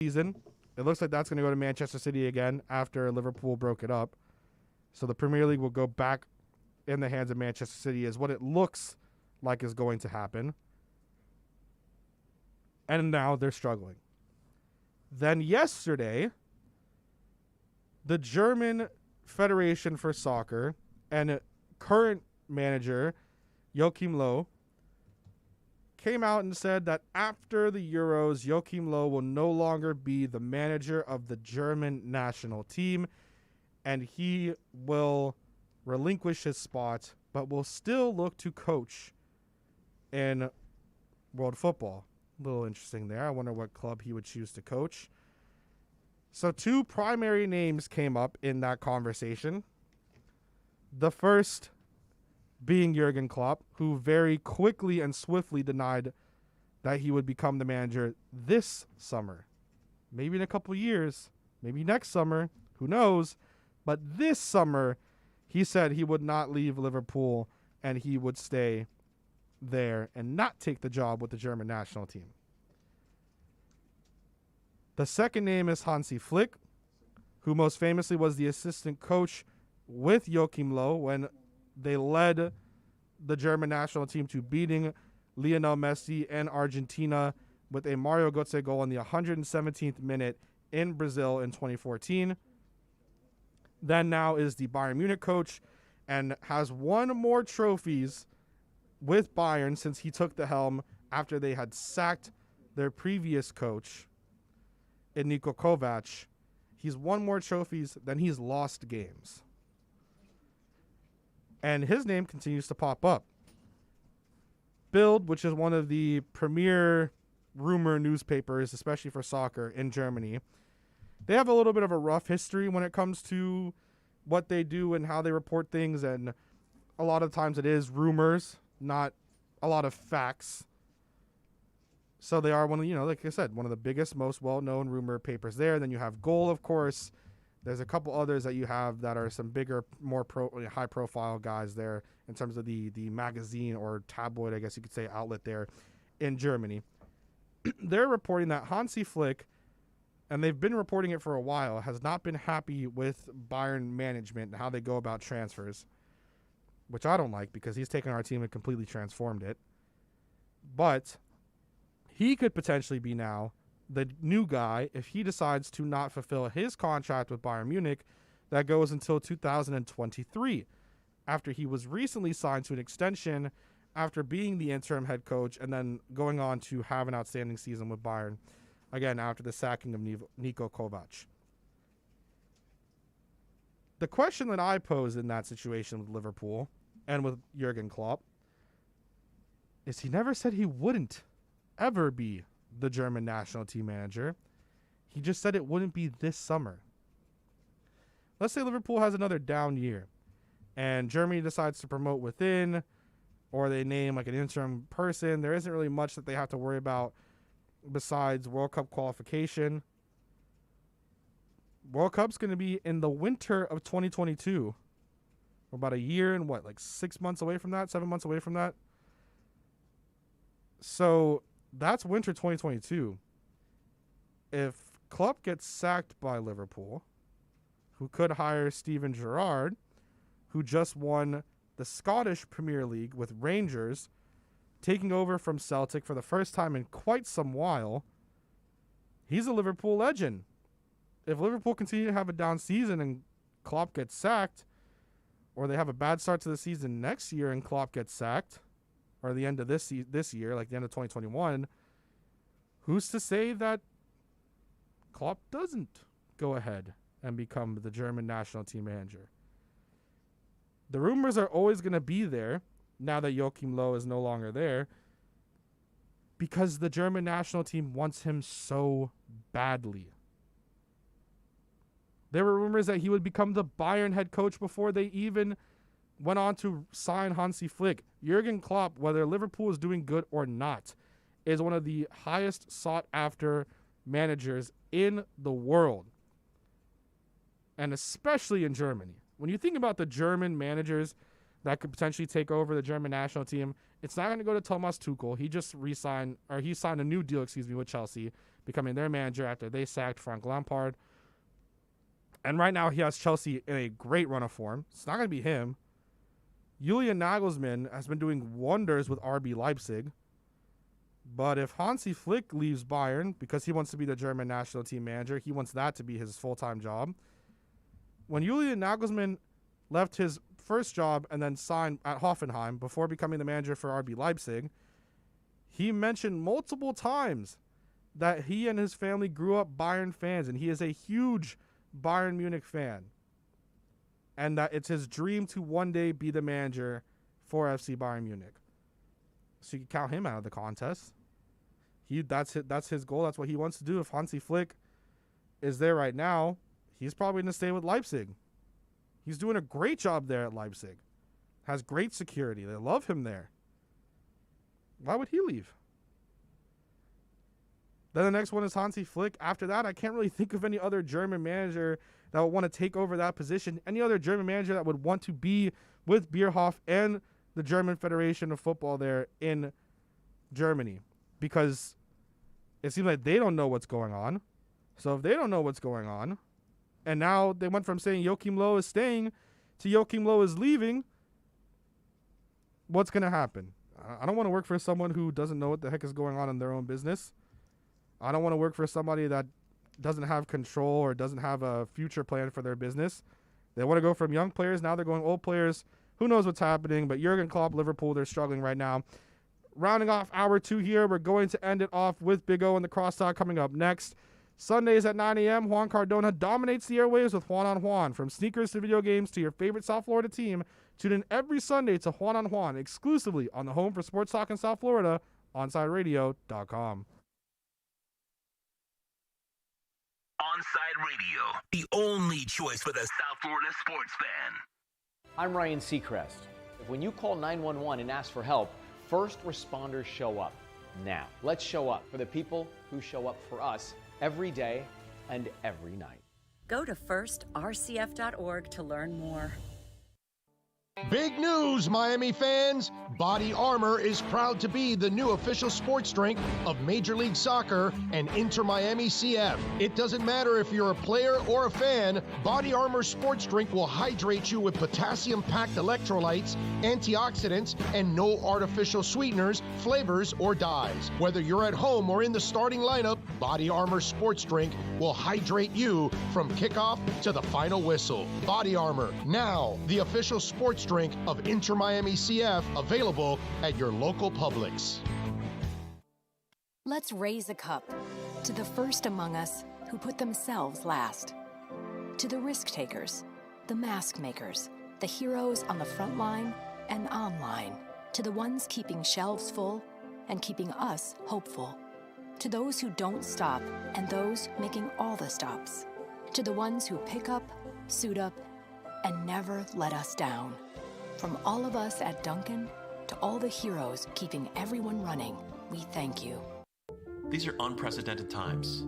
season. It looks like that's going to go to Manchester City again after Liverpool broke it up. So the Premier League will go back in the hands of Manchester City is what it looks like is going to happen. And now they're struggling. Then yesterday, the German Federation for Soccer and current manager Joachim Löw came out and said that after the Euros, Joachim Löw will no longer be the manager of the German national team, and he will relinquish his spot, but will still look to coach in world football. A little interesting there. I wonder what club he would choose to coach. So two primary names came up in that conversation. The first being Jurgen Klopp, who very quickly and swiftly denied that he would become the manager this summer. Maybe in a couple years, maybe next summer, who knows? But this summer, he said he would not leave Liverpool and he would stay there and not take the job with the German national team. The second name is Hansi Flick, who most famously was the assistant coach with Joachim Löw when they led the German national team to beating Lionel Messi and Argentina with a Mario Götze goal in the 117th minute in Brazil in 2014. Then now is the Bayern Munich coach and has won more trophies with Bayern since he took the helm after they had sacked their previous coach in Niko Kovac. He's won more trophies than he's lost games. And his name continues to pop up. Bild, which is one of the premier rumor newspapers, especially for soccer in Germany, they have a little bit of a rough history when it comes to what they do and how they report things. And a lot of times it is rumors, not a lot of facts. So they are one of, like I said, one of the biggest, most well-known rumor papers there. Then you have Goal, of course. There's a couple others that you have that are some bigger, more high-profile guys there in terms of the magazine or tabloid, I guess you could say, outlet there in Germany. They're reporting that Hansi Flick, and they've been reporting it for a while, has not been happy with Bayern management and how they go about transfers, which I don't like because he's taken our team and completely transformed it. But he could potentially be now the new guy if he decides to not fulfill his contract with Bayern Munich that goes until 2023, after he was recently signed to an extension after being the interim head coach and then going on to have an outstanding season with Bayern, again, after the sacking of Niko Kovac. The question that I pose in that situation with Liverpool and with Jurgen Klopp is he never said he wouldn't ever be the German national team manager. He just said it wouldn't be this summer. Let's say Liverpool has another down year and Germany decides to promote within, or they name like an interim person. There isn't really much that they have to worry about besides World Cup qualification. World Cup's going to be in the winter of 2022. We're about a year and 6 months away from that, 7 months away from that. So that's winter 2022. If Klopp gets sacked by Liverpool, who could hire Steven Gerrard, who just won the Scottish Premier League with Rangers, taking over from Celtic for the first time in quite some while, he's a Liverpool legend. If Liverpool continue to have a down season and Klopp gets sacked, or they have a bad start to the season next year and Klopp gets sacked, or the end of this year, like the end of 2021, who's to say that Klopp doesn't go ahead and become the German national team manager? The rumors are always going to be there now that Joachim Löw is no longer there because the German national team wants him so badly. There were rumors that he would become the Bayern head coach before they even went on to sign Hansi Flick. Jurgen Klopp, whether Liverpool is doing good or not, is one of the highest sought-after managers in the world, and especially in Germany. When you think about the German managers that could potentially take over the German national team, it's not going to go to Thomas Tuchel. He just signed a new deal, with Chelsea. becoming their manager after they sacked Frank Lampard. And right now he has Chelsea in a great run of form. It's not going to be him. Julian Nagelsmann has been doing wonders with RB Leipzig. But if Hansi Flick leaves Bayern because he wants to be the German national team manager, he wants that to be his full-time job. When Julian Nagelsmann left his first job and then signed at Hoffenheim before becoming the manager for RB Leipzig, he mentioned multiple times that he and his family grew up Bayern fans, and he is a huge Bayern Munich fan, and that it's his dream to one day be the manager for FC Bayern Munich. So you can count him out of the contest. That's his goal. That's what he wants to do. If Hansi Flick is there right now, he's probably going to stay with Leipzig. He's doing a great job there at Leipzig. Has great security. They love him there. Why would he leave? Then the next one is Hansi Flick. After that, I can't really think of any other German manager that would want to take over that position. Any other German manager that would want to be with Bierhoff and the German Federation of Football there in Germany. Because it seems like they don't know what's going on. So if they don't know what's going on, and now they went from saying Joachim Löw is staying to Joachim Löw is leaving, what's going to happen? I don't want to work for someone who doesn't know what the heck is going on in their own business. I don't want to work for somebody that doesn't have control or doesn't have a future plan for their business. They want to go from young players. Now they're going old players. Who knows what's happening? But Jurgen Klopp, Liverpool, they're struggling right now. Rounding off hour 2 here, we're going to end it off with Big O and the Crosstalk coming up next. Sundays at 9 a.m., Juan Cardona dominates the airwaves with Juan on Juan. From sneakers to video games to your favorite South Florida team, tune in every Sunday to Juan on Juan, exclusively on the home for sports talk in South Florida, OnsideRadio.com. Onside Radio, the only choice for the South Florida sports fan. I'm Ryan Seacrest. When you call 911 and ask for help, first responders show up. Now, let's show up for the people who show up for us every day and every night. Go to firstrcf.org to learn more. Big news, Miami fans! Body Armor is proud to be the new official sports drink of Major League Soccer and Inter Miami CF. It doesn't matter if you're a player or a fan, Body Armor sports drink will hydrate you with potassium-packed electrolytes, antioxidants, and no artificial sweeteners, flavors, or dyes. Whether you're at home or in the starting lineup, Body Armor sports drink will hydrate you from kickoff to the final whistle. Body Armor, now the official sports drink of Inter Miami CF, available at your local Publix. Let's raise a cup to the first among us who put themselves last. To the risk takers, the mask makers, the heroes on the front line and online. To the ones keeping shelves full and keeping us hopeful. To those who don't stop and those making all the stops. To the ones who pick up, suit up, and never let us down. From all of us at Dunkin' to all the heroes keeping everyone running, we thank you. These are unprecedented times,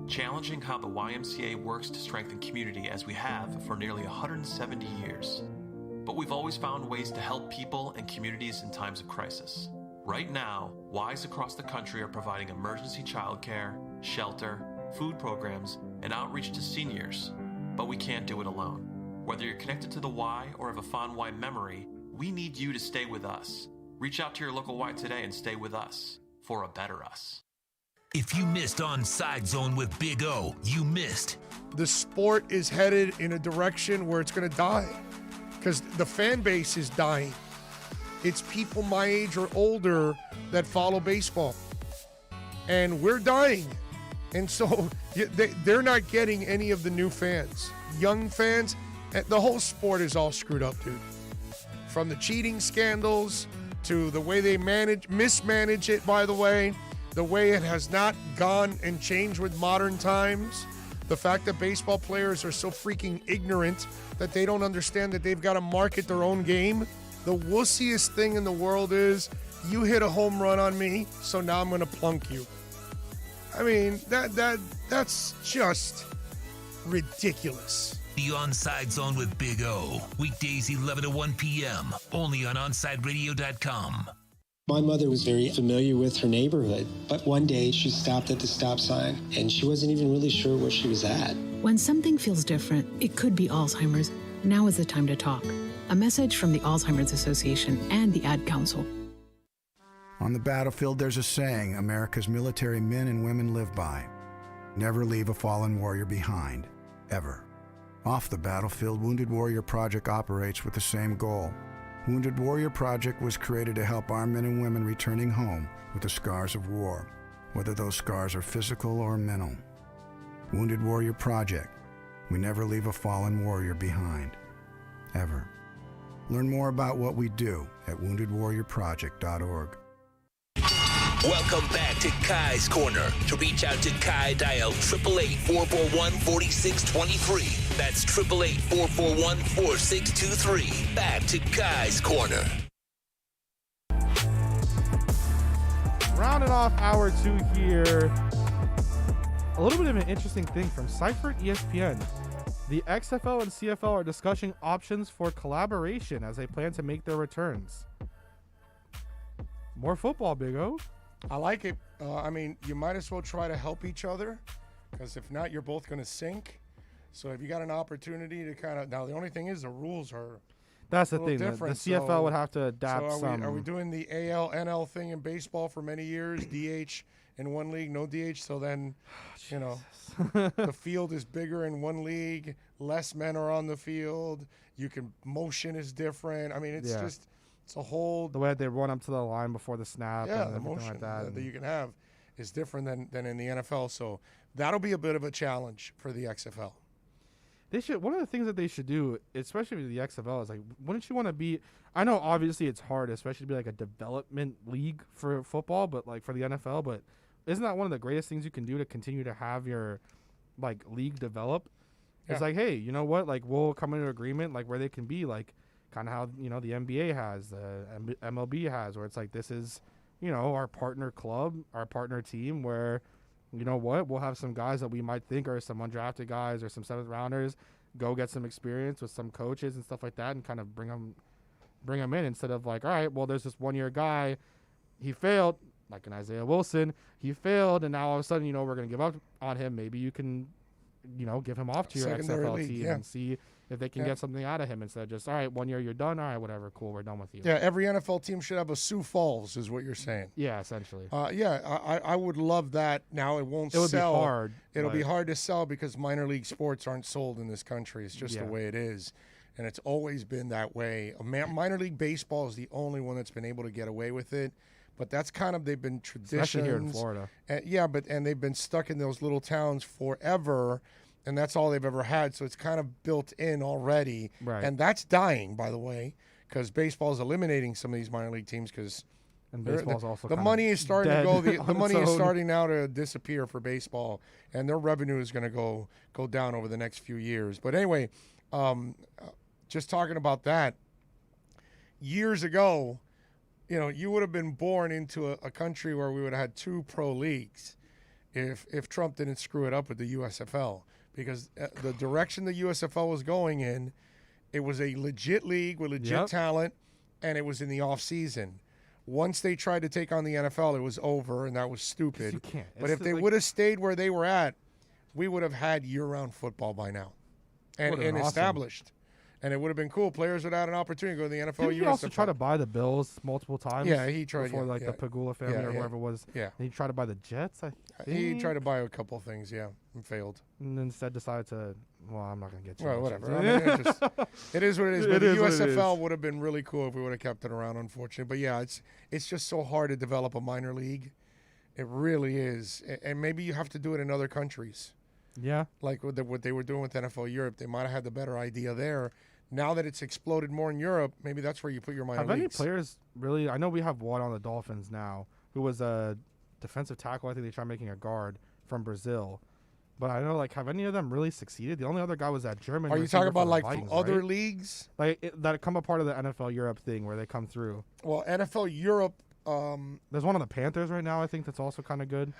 challenging how the YMCA works to strengthen community as we have for nearly 170 years. But we've always found ways to help people and communities in times of crisis. Right now, Ys across the country are providing emergency childcare, shelter, food programs, and outreach to seniors. But we can't do it alone. Whether you're connected to the Y or have a fond Y memory, we need you to stay with us. Reach out to your local Y today and stay with us for a better us. If you missed Onside Zone with Big O, you missed. The sport is headed in a direction where it's going to die because the fan base is dying. It's people my age or older that follow baseball. And we're dying. And so they're not getting any of the new fans. Young fans, the whole sport is all screwed up, dude. From the cheating scandals to the way they mismanage it, by the way, the way it has not gone and changed with modern times, the fact that baseball players are so freaking ignorant that they don't understand that they've got to market their own game. The wussiest thing in the world is you hit a home run on me, so now I'm going to plunk you. I mean, that's just ridiculous. The Onside Zone with Big O. Weekdays 11 to 1 p.m. Only on OnsideRadio.com. My mother was very familiar with her neighborhood, but one day she stopped at the stop sign and she wasn't even really sure where she was at. When something feels different, it could be Alzheimer's. Now is the time to talk. A message from the Alzheimer's Association and the Ad Council. On the battlefield, there's a saying America's military men and women live by. Never leave a fallen warrior behind, ever. Off the battlefield, Wounded Warrior Project operates with the same goal. Wounded Warrior Project was created to help our men and women returning home with the scars of war, whether those scars are physical or mental. Wounded Warrior Project. We never leave a fallen warrior behind, ever. Learn more about what we do at woundedwarriorproject.org. Welcome back to Kai's Corner. To reach out to Kai, dial 888-441-4623. That's 888-441-4623. Back to Kai's Corner. Rounding off hour 2 here. A little bit of an interesting thing from Seifert ESPN. The XFL and CFL are discussing options for collaboration as they plan to make their returns. More football, Big O. I like it. I mean, you might as well try to help each other, because if not, you're both going to sink. So if you got an opportunity to kind of, now the only thing is the rules are That's the a thing. little The different. CFL would have to adapt so some. Are we doing the AL, NL thing in baseball for many years? DH in one league, no DH. So then, you know, the field is bigger in one league. Less men are on the field. You can, motion is different. I mean, it's just, it's a whole. The way they run up to the line before the snap and the everything motion like that. that you can have is different than in the NFL. So that'll be a bit of a challenge for the XFL. They should. One of the things that they should do, especially with the XFL, is like, wouldn't you want to be? I know obviously it's hard, especially to be like a development league for football, but like for the NFL. But isn't that one of the greatest things you can do to continue to have your like league develop? It's like, hey, you know what? Like we'll come into agreement, like where they can be like kind of how the NBA has, the MLB has, where it's like this is our partner club, our partner team, where. You know what? We'll have some guys that we might think are some undrafted guys or some seventh rounders go get some experience with some coaches and stuff like that, and kind of bring them in instead of like, all right, well, there's this 1-year guy, he failed, like an Isaiah Wilson, he failed, and now all of a sudden, we're going to give up on him. Maybe you can, give him off to your XFL team and see if they can get something out of him instead of just, all right, 1 year you're done, all right, whatever, cool, we're done with you. Yeah, every NFL team should have a Sioux Falls, is what you're saying. Yeah, essentially. I would love that. Now it won't sell. It would be hard. It'll be hard to sell because minor league sports aren't sold in this country. It's just the way it is, and it's always been that way. Minor league baseball is the only one that's been able to get away with it. But that's kind of, they've been traditions. Especially here in Florida. And they've been stuck in those little towns forever. And that's all they've ever had, so it's kind of built in already. Right. And that's dying, by the way, because baseball is eliminating some of these minor league teams because the money is starting to go. The money is own. starting now to disappear for baseball, and their revenue is going to go down over the next few years. But anyway, just talking about that, years ago, you would have been born into a country where we would have had 2 pro leagues if Trump didn't screw it up with the USFL. Because the direction the USFL was going in, it was a legit league with legit talent, and it was in the off season. Once they tried to take on the NFL, it was over, and that was stupid. You can't. But if they would have stayed where they were at, we would have had year-round football by now, and established. And it would have been cool. Players would have had an opportunity to go to the NFL. Didn't he also try to buy the Bills multiple times? Yeah, he tried. Before the Pagula family or whoever it was. Yeah. And he tried to buy the Jets, I think. He tried to buy a couple things, and failed. And instead decided to, well, I'm not going to get you. Well, whatever. I mean, it is what it is. But the USFL would have been really cool if we would have kept it around, unfortunately. But, yeah, it's just so hard to develop a minor league. It really is. And maybe you have to do it in other countries. Yeah. Like what they were doing with NFL Europe. They might have had the better idea there. Now that it's exploded more in Europe, maybe that's where you put your minor leagues. Have any players really? I know we have one on the Dolphins now who was a defensive tackle. I think they tried making a guard from Brazil. But I know, have any of them really succeeded? The only other guy was that German. Are you talking about, Vikings, from other right? leagues? That come a part of the NFL Europe thing where they come through. Well, NFL Europe. There's one on the Panthers right now, I think, that's also kind of good.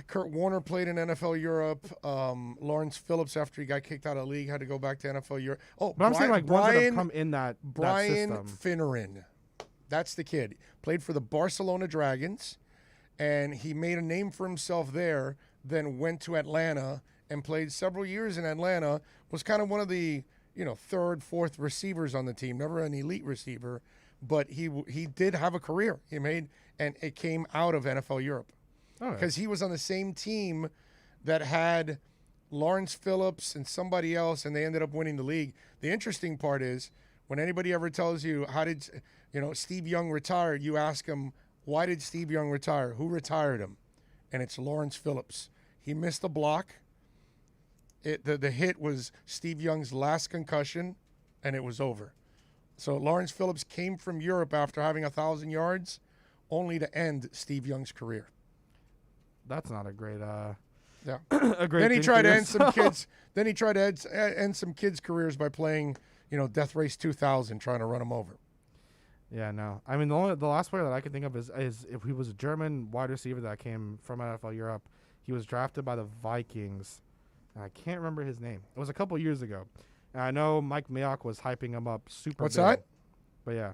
Kurt Warner played in NFL Europe. Lawrence Phillips, after he got kicked out of the league, had to go back to NFL Europe. Oh, but I'm saying, ones that have come in that Brian system. Finneran. That's the kid. Played for the Barcelona Dragons, and he made a name for himself there, then went to Atlanta and played several years in Atlanta, was kind of one of the, third, fourth receivers on the team, never an elite receiver, but he did have a career. And it came out of NFL Europe. Because he was on the same team that had Lawrence Phillips and somebody else, and they ended up winning the league. The interesting part is, when anybody ever tells you, how did, Steve Young retired, you ask them, why did Steve Young retire? Who retired him? And it's Lawrence Phillips. He missed a block. The hit was Steve Young's last concussion, and it was over. So Lawrence Phillips came from Europe after having 1,000 yards, only to end Steve Young's career. That's not a great yeah. a great Then he thing tried for to end some yourself. kids. Then he tried to end some kids' careers by playing, Death Race 2000, trying to run them over. Yeah, no. I mean, the last player that I can think of is if he was a German wide receiver that came from NFL Europe. He was drafted by the Vikings. And I can't remember his name. It was a couple years ago. And I know Mike Mayock was hyping him up super What's big. that? But yeah.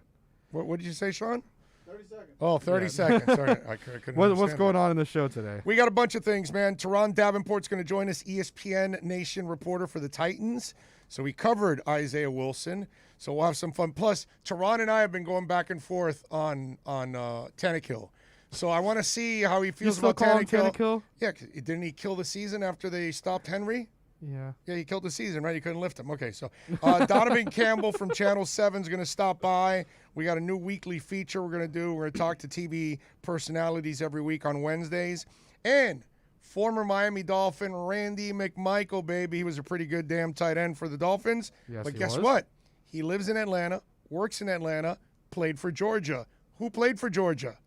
What did you say, Sean? 30 seconds. Oh, 30 seconds. Sorry, I couldn't What's understand going that. on in the show today? We got a bunch of things, man. Teron Davenport's going to join us, ESPN Nation reporter for the Titans. So we covered Isaiah Wilson. So we'll have some fun. Plus, Teron and I have been going back and forth on Tannehill. So I want to see how he feels still about call him Tannehill. Tannehill? Yeah, 'cause didn't he kill the season after they stopped Henry? Yeah. Yeah, he killed the season, right? You couldn't lift him. Okay, so Donovan Campbell from Channel 7 is going to stop by. We got a new weekly feature we're going to do. We're going to talk to TV personalities every week on Wednesdays. And former Miami Dolphin Randy McMichael, baby. He was a pretty good damn tight end for the Dolphins. Yes, but he guess was. what? He lives in Atlanta, works in Atlanta, played for Georgia. Who played for Georgia?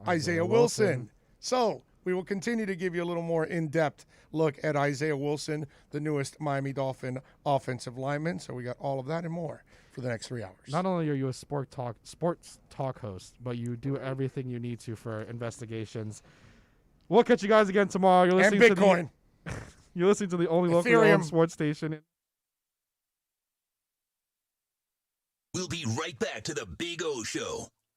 Isaiah Wilson. So we will continue to give you a little more in-depth look at Isaiah Wilson, the newest Miami Dolphin offensive lineman. So we got all of that and more for the next 3 hours. Not only are you a sports talk host, but you do everything you need to for investigations. We'll catch you guys again tomorrow. You're And listening Bitcoin. You're listening to the only locally Ethereum. owned sports station. We'll be right back to the Big O Show